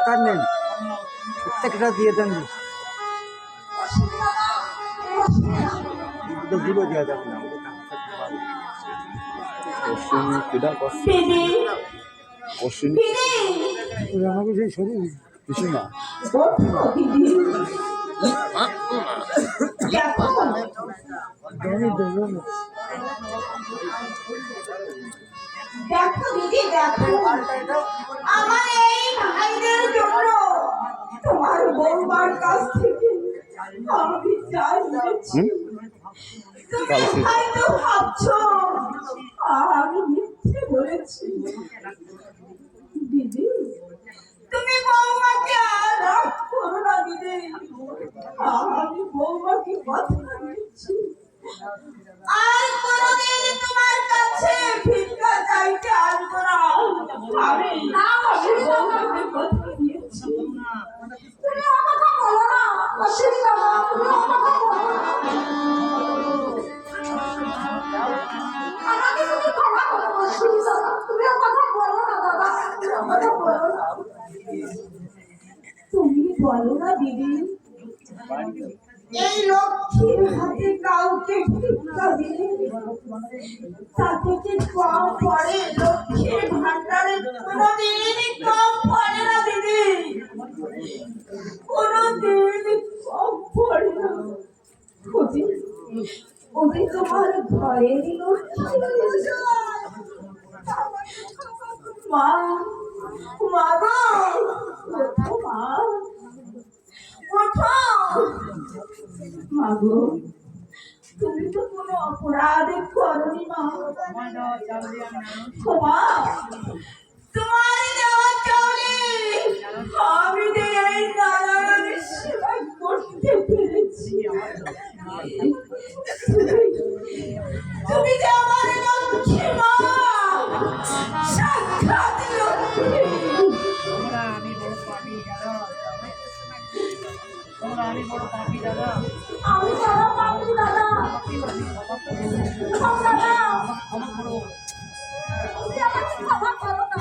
তার নেই প্রত্যেকটা দিয়ে দেন দুটো দেওয়া যাবে না আমাকে সেই শরীর কিছু না দেখো দিদি দেখো আমার এই ভাইদের জন্য তোমার বৌমার কাছ থেকে আমি চাই তুমি হয়তো ভাবছো আমি মিথ্যে বলেছি দিদি তুমি বৌমাকে আর রাগ করো না দিদি আমি বৌমাকে কথা দিচ্ছি আর কোনদিন তোমার কাছে ভিক্ষা চাইতে আসবো না আমি বৌমাকে কথা দিয়েছি তুমি কথা বলো না অসুবিধা না তুমি কথা বলো আমাকে তুমি ক্ষমা করো অসুবিধা না তুমি কথা বলো না দাদা কথা বলো না তুমি বলো না দিদি এই লক্ষ্মীর হাতে কাউকে ভিক্ষা দিলে তা থেকে কম পড়ে লক্ষ্মীর ভান্ডারে কোনোদিন কম পড়ে না দিদি কোনোদিন কম পড়ে না ওদের তোমার ঘরের লক্ষ্মী মা মা গো মা মাগো তুমি তো কোনো অপরাধ করনি মা তোমার দেওয়া চাউলে আমি এই নারায়ণের সেবা করতে পেরেছি তুমি যে আমার লক্ষ্মী মা সাক্ষাৎ লক্ষ্মী আমি বড় পাপি দাদা আমি বড় পাপি দাদা ক্ষমা করো তুমি আমাকে ক্ষমা করো না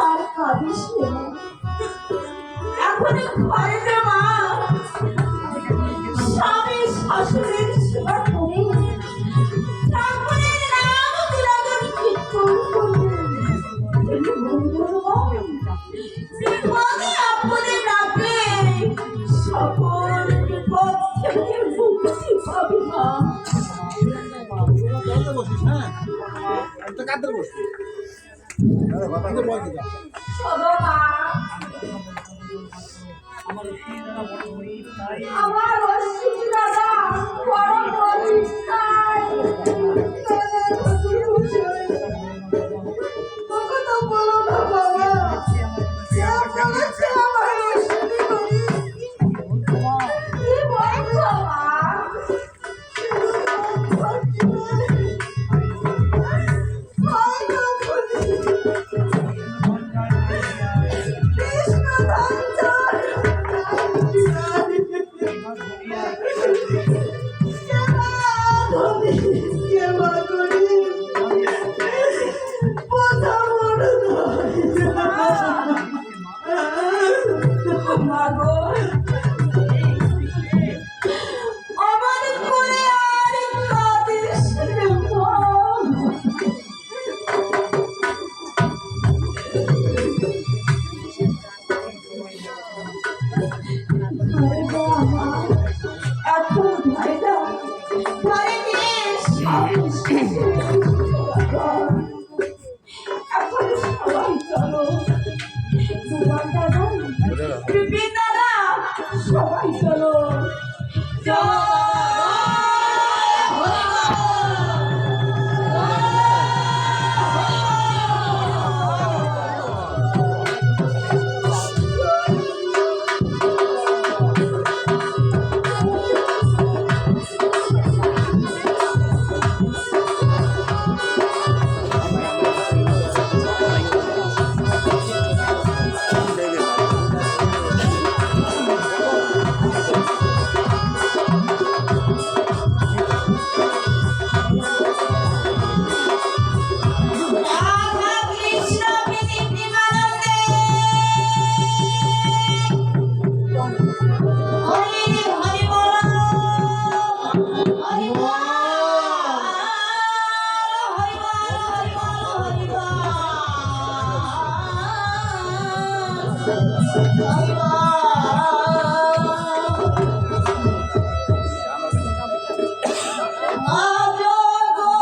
আর কাঁদিস এখন ঘরে মা স্বামী শাশুড়ির সেবা করে তারপরে নাম তিলকের কীর্তন বিপদে আপদে ডাকে সকল বিপদ থেকে মুক্তি পাবি মা আমার অসুবিধা দাদা বড় পরিষ্কার তো বলো না বাবা রাধা কৃষ্ণ প্রীতি প্রেমানন্দে হরি হরি বল হরি বল হরি বল হরি বল হরি বল আজ গো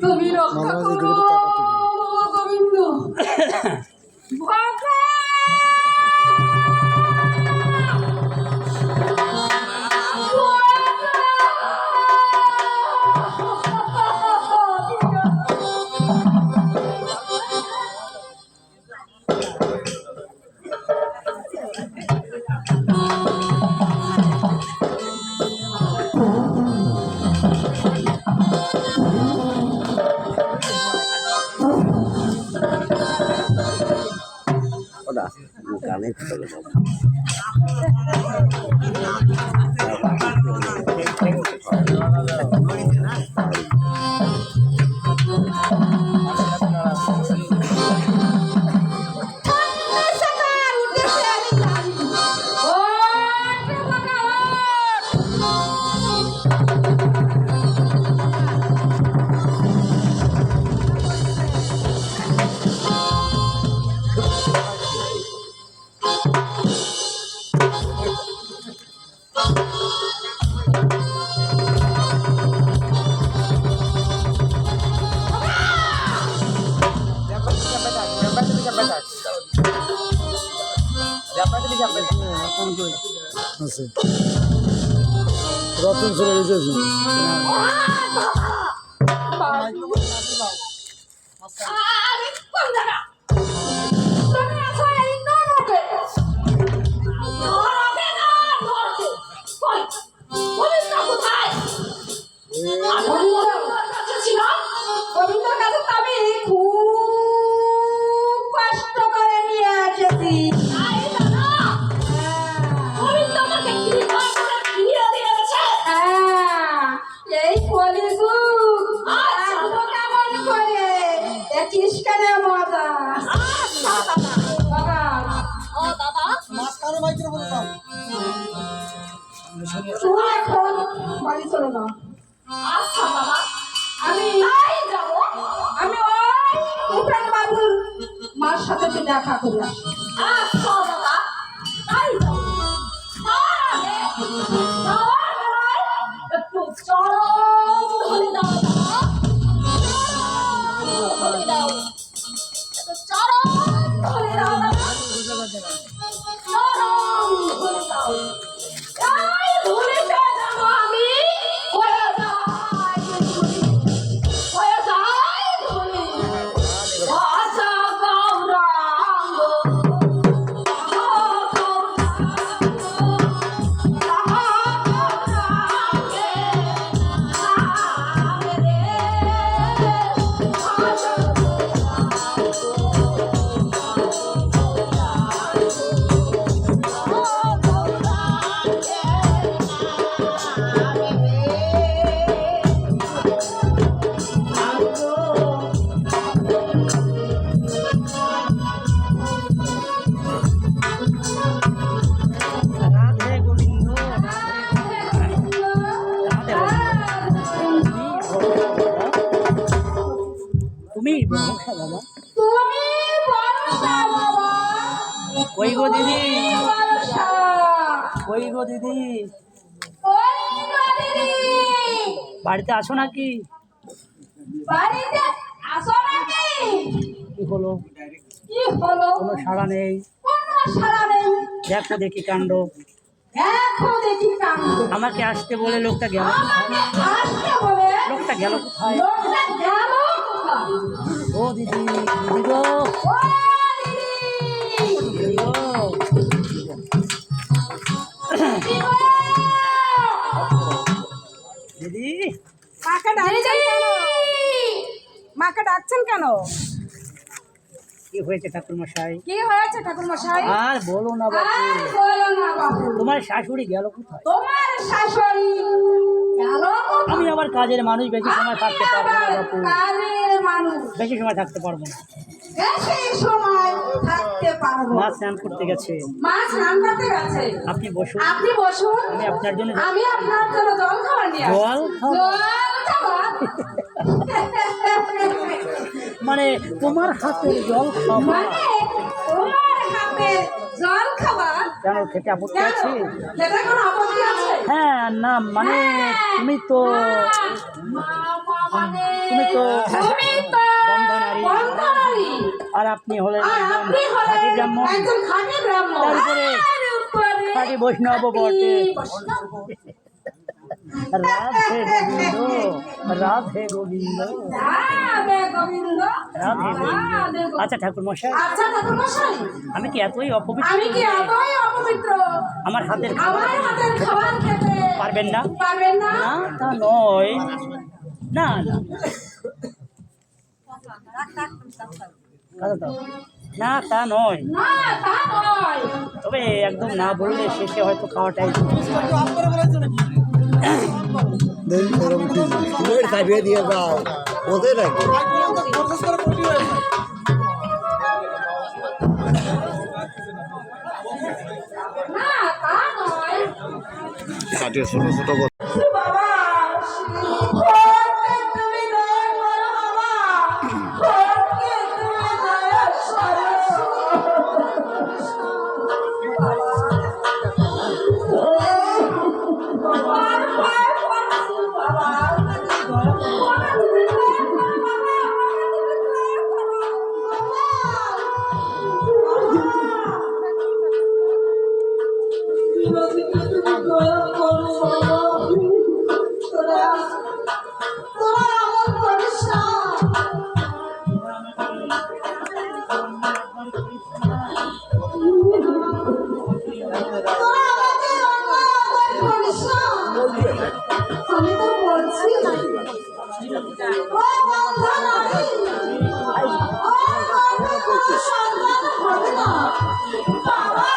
তুমি রক্ষা করো গোবিন্দ। ওটা গানে চলে আছে রতন চলে গেছে বাড়ি চলে যাও। আচ্ছা বাবা, আমি যাবো। আমি ওই উপেন বাবুর মার সাথে একটু দেখা করে আসি। আচ্ছা বাবা, তাই যাও। তার আগে যাওয়ার বেলায় একটু চরম ধরে দাও বাবা। চরম ধরে দাও, একটু চরম ধরে দাও বাবা। চরম ধরে দাও। তাই ভুলে যাবো আমি। হয়ে যায় ধরে। আশা গৌরাঙ্গ, তুমি ভরসা বাবা। তুমি ভরসা বাবা। কই গো দিদি, ভরসা। কই গো দিদি, ওই গো দিদি, বাড়িতে আসো নাকি? বাড়িতে আসো নাকি? কি হলো? কি হলো? কোনো সাড়া নেই। কোনো সাড়া নেই। দেখো দেখি কাণ্ড। দেখো দেখি কাণ্ড। আমাকে আসতে বলে লোকটা গেল। আমাকে আসতে বলে লোকটা গেল কোথায়? লোকটা গেল কোথায়? ও দিদি, দিদি গো, ও দিদি, দিদি গো, দিদি গো। দিদি মাকে ডাকছেন কেন? মাকে ডাকছেন কেন? কি হয়েছে ঠাকুর মশাই? কি হয়েছে ঠাকুর মশাই? আর বলো না বাবু, আর বলো না বাবু। তোমার শাশুড়ি গেল কোথায়? তোমার শাশুড়ি আমি আমার কাজের মানুষ, বেশি সময় থাকতে পারবো না বাপু, কাজের মানুষ বেশি সময় থাকতে পারবো না। বেশি সময় থাকতে পারবো। মা স্নান করতে গেছে, মা স্নান করতে গেছে। আপনি বসুন, আপনি বসুন, আমি আপনার জন্য আমি আপনার জন্য জল খাবার নিয়ে আসছি। জল খাবো? জল খাবার মানে তোমার হাতের জল খাবো? মানে তোমার হাতের জল খাবার? কেন, খেতে আপত্তি কেন? আছে? খেতে কোনো আপত্তি আছে? হ্যাঁ না, মানে তুমি তো তুমি তো বন্ধনারী, বন্ধনারী, আর আপনি হলেন আর একজন আপনি হলেন খাঁটি ব্রাহ্মণ, একজন খাঁটি ব্রাহ্মণ। তারপরে তারপরে খাঁটি বৈষ্ণব বটে। বৈষ্ণব। রাধে গোবিন্দ, রাধে গোবিন্দ, রাধে গোবিন্দ, রাধে গোবিন্দ। রাধে গোবিন্দ। আচ্ছা ঠাকুর মশাই, আচ্ছা ঠাকুরমশাই, আমি কি এতই অপবিত্র? আমি কি এতই অপবিত্র? আমার হাতের আমার হাতের খাবার খেতে পারবেন না? পারবেন না? না তা নয়, না না দাও। না তা নয়, না তা নয়। তবে একদম না বললে শেষে হয়তো খাওয়াটাই। তুমি চাপিয়ে দিয়ে যাও, ওদের নাকি না তা নয়। কাটিয়ে ছোট ছোট বাবা, খোরকে তুমি দয়া করো বাবা, খোরকে তুমি দয়া আমি তো বলছি সন্তান হবে না বাবা।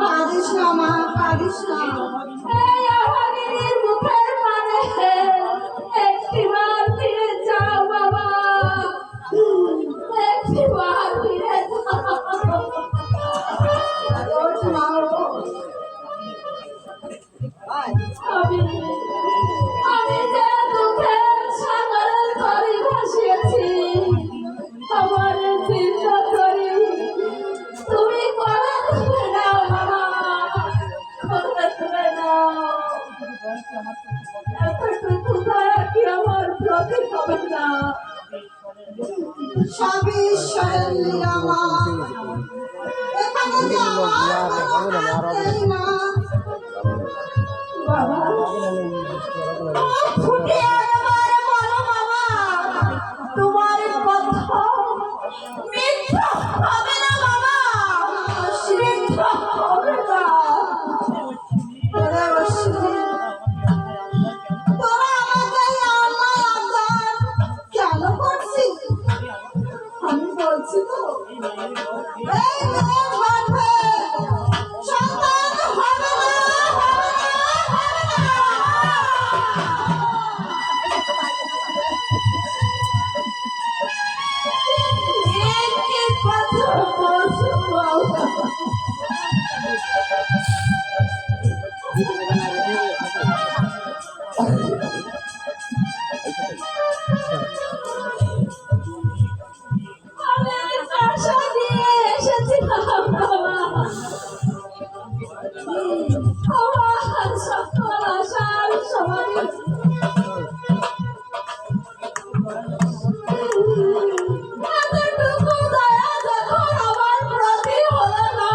কাঁদিস না মা, কাঁদিস না। এই অভাগিনীর মুখের পানে একটিবার ফিরে যাও বাবা, একটিবার ফিরে যাও। আমি যে দুঃখের সাগরের তরি ভাসিয়েছি, আমার চিন্তা করি তুমি করে তুলে নাও বাবা, করে তুলে নাও। এতটুকু দয়া কি আমার প্রতি হবে না? সবই ঈশ্বরের লীলা মা, এখানে যে আমার কোনো হাত না বাবা। ফুটিয়ে একবার বলো বাবা, তোমার কথা মিথ্যা হবে না বাবা, মিথ্যা হবে না। তোরা আমাকে আল্লাহ আজাদ কেন করছিস? আমি বলছি তো, এই মেয়ের গর্ভে সন্তান হবে না, হবে না। এই কথা বলছো বাবা। আমি আশা নিয়ে এসেছিলাম বাবা, আমার সকল আশার সমাধি এতটুকু দয়া যখন আমার প্রতি হলো না,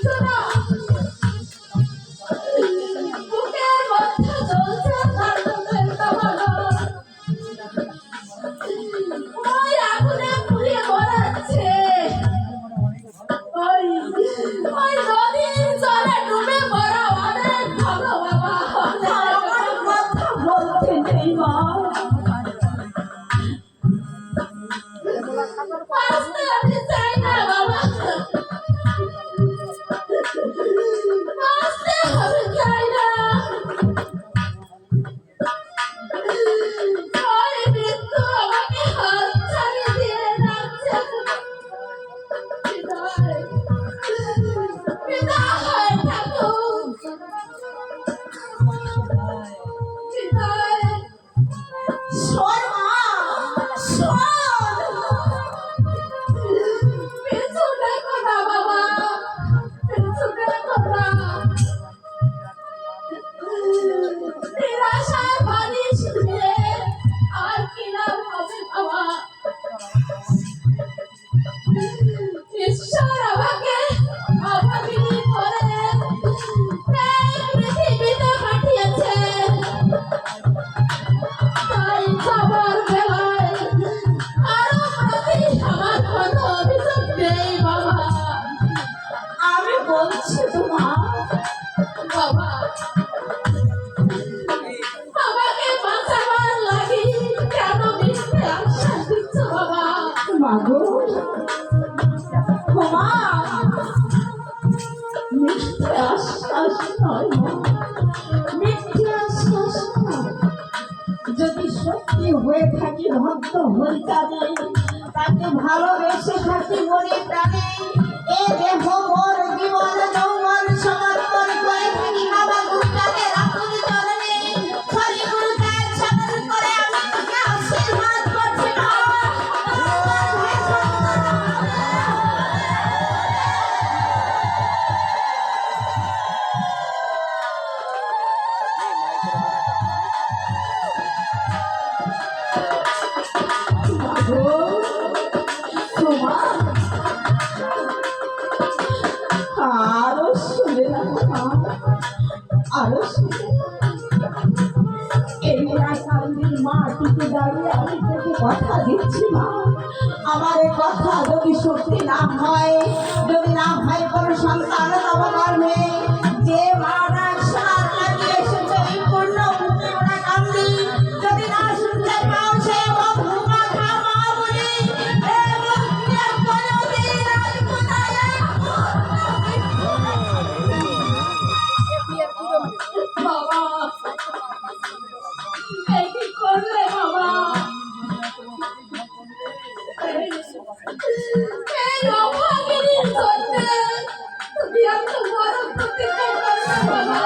বিছানা বুকের মধ্যে জ্বলছে আগুনের দাবানল ওই আগুনে পুড়িয়ে মরাচ্ছে ওই ওই নদীর জলে ডুবে মরা অনেক ভালো বাবা আমার কথা বলতে নেই মা আসতে আমি চাই না বাবা আসতে আমি চাই না ওই মৃত্যু আমাকে হাত ছাড়িয়ে দিয়ে যাচ্ছে বিদায় ঠাকুর বিদায় শোন মা শোন পিছু দেখো না বাবা পিছু দেখো না নিরাশায় বাড়ি শুয়ে আর কি লাভ হবে বাবা ঈশ্বর আমাকে অভাগিনী করে এই পৃথিবীতে পাঠিয়েছে তাই সবার বেলায় আরো প্রতি আমার কোনো অভিযোগ নেই বাবা আমি বলছি তোমার বাবা আমাকে বাঁচাবার লাগি কেন মিথ্যে আশ্বাস দিচ্ছ বাবা মাগো মা মিথ্যে আশ্বাস নয় মা মিথ্যে আশ্বাস নয় যদি সত্যি হয়ে থাকি ভক্ত হরিকাজে তাকে ভালোবেসে থাকি মনে প্রাণে এ দেহ মোর জীবন যৌবন সমর্পণ করে থাকি বাবা গুরুকে রাখুন চরণে হরি গুরুকে স্মরণ করে আমি তোকে আশীর্বাদ করছি না আরো শুনে আরো শুনে এই রাসায়নিক মাটিতে দাঁড়িয়ে আমি তোকে কথা দিচ্ছি মা আমার এই কথা যদি সত্যি না হয় যদি না হয় কোনো সন্তান আমার গর্ভে যে মারা সার লাগিয়ে এসেছে এই পূর্ণ মুখে ওরা কান্দি যদি না শুনতে পাও সে ভূমা খামা বলি এ মুখে কোনোদিন আসবো না বাবা কি করলে বাবা এই অভাগিনীর জন্য তুমি এত বড় প্রতিজ্ঞা করলে বাবা